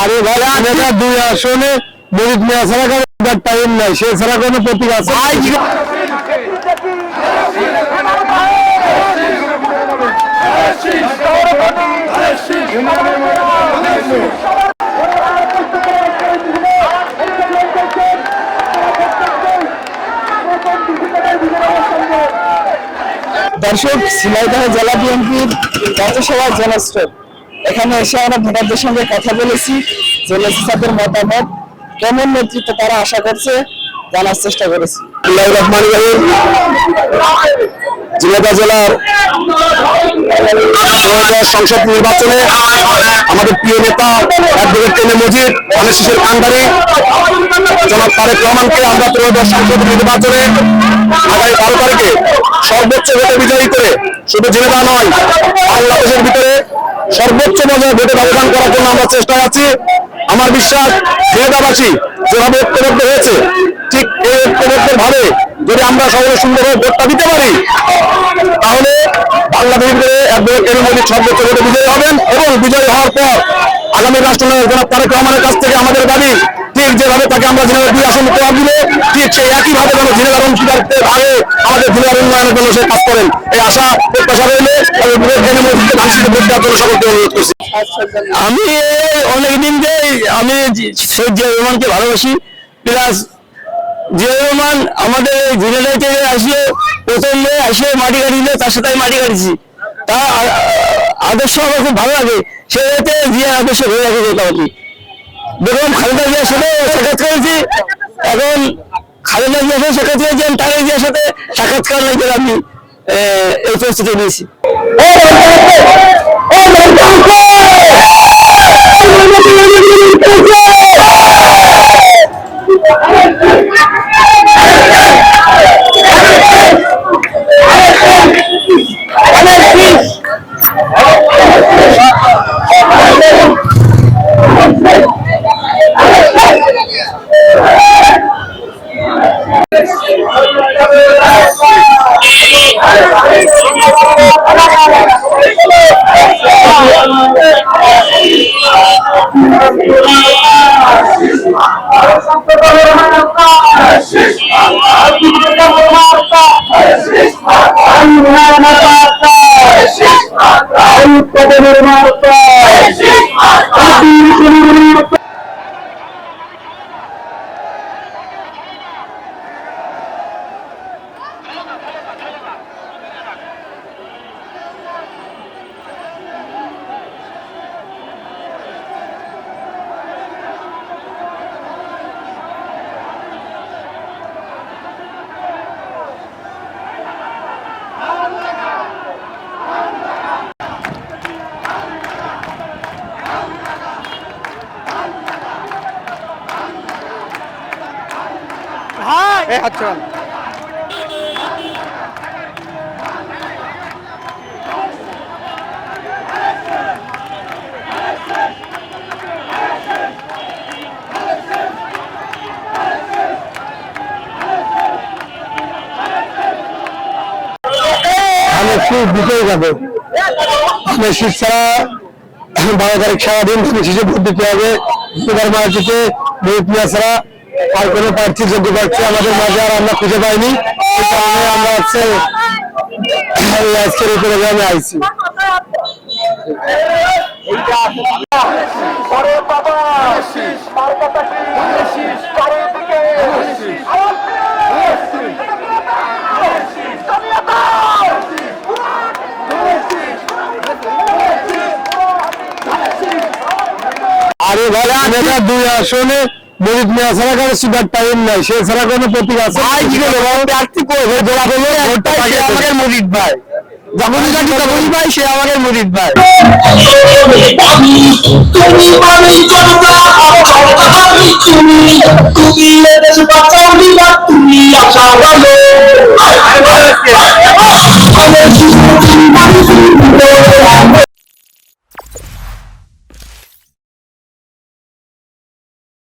আরে ভাই আমরা দুই আসনে মরিদ মিয়া ছাড়া কারো টাইম নাই, সে ছাড়া কোনো প্রতীক আছে? দর্শক, ঝিনাইদহ জেলা বিএনপির পথসভা জেলা স্টোর, এখানে এসে আমরা ভোটারদের সঙ্গে কথা বলেছি। জেলাদের মতামত, কেমন নেতৃত্ব তারা আশা করছে জানার চেষ্টা করেছি। ঝিনাইদহ জেলার সংসদ নির্বাচনে আমাদের প্রিয় নেতা অ্যাডভোকেট এম এ মজিদ, ধানের শীষের কান্ডারি জনাব তারেক রহমানকে আমরা ত্রয়োদশ সংসদ নির্বাচনে আগামী 12 তারিখে সর্বোচ্চ ভোটে বিজয়ী করে শুধু ঝিনাইদহ নয়, বাংলাদেশের ভিতরে সর্বোচ্চ পর্যায়ে ভোটে ব্যবধান করার জন্য আমরা চেষ্টায় আছি। আমার বিশ্বাস ঝিনাইদহবাসী যেভাবে ঐক্যবদ্ধ হয়েছে, ঠিক এই ঐক্যবদ্ধ ভাবে যদি আমরা সকলে সুন্দরভাবে ভোটটা দিতে পারি, তাহলে বাংলাদেশের অ্যাডভোকেট এম এ মজিদ সর্বোচ্চ ভোটে বিজয়ী হবেন এবং বিজয়ী হওয়ার পর আগামী রাষ্ট্রনায়ক জনাব তারেক রহমানের কাছ থেকে আমাদের দাবি, ঠিক যেভাবে তাকে আমরা ঝিনাইদহ 2 আসন উপহার দিব, ঠিক সেই একইভাবে যেন ঝিনাইদহ অংশীদারত্বের ভাগে আমাদের ঝিনাইদহ উন্নয়নের জন্য সে কাজ করেন, এই আশা প্রত্যাশা রইলে সকলকে অনুরোধ করছি। আমি অনেকদিন আমি শেখ জিয়া রহমানকে ভালোবাসি, প্লাস জিয়া রহমান আমাদের ঝিনাইদহ থেকে আসলে প্রথমে আসে মাটি কাটিলে তার সাথে আমি মাটি কাটিছি, তার আদর্শ আমার খুব ভালো লাগে, সেটাতে জিয়া আদর্শ ধরে রাখে যেতে হবে। দেখুন খালেদা জিয়ার সাথে সাক্ষাৎ করেছি, এখন খালেদা জিয়ার সাথে সাক্ষাৎ করেছি, আমি তারেক জিয়ার সাথে সাক্ষাৎকার লাগবে আমি এই পরিস্থিতি নিয়েছি। আচ্ছা দিতেই যাবে, শীত ছাড়া 12 তারিখ সারাদিন শেষে ভোট দিতে হবে। মার্কেটে মরিদ মিয়া ছাড়া আর কোনো প্রার্থী যোগ্য প্রার্থী আমাদের মাঝে আর আমরা খুঁজে পাইনি, এই কারণে আমরা আজকের এই প্রোগ্রামে আইছি। আরে ভাই আমরা 2 আসনে মরিদ মিয়া ছাড়া কারো সুপার টাইম নাই, সে ছাড়া কোনো প্রতীক আছে? প্রার্থী আমাদের মরিদ ভাই, যখনই কাটি তখনই ভাই সে আমাদের মরিদ ভাই। তুমি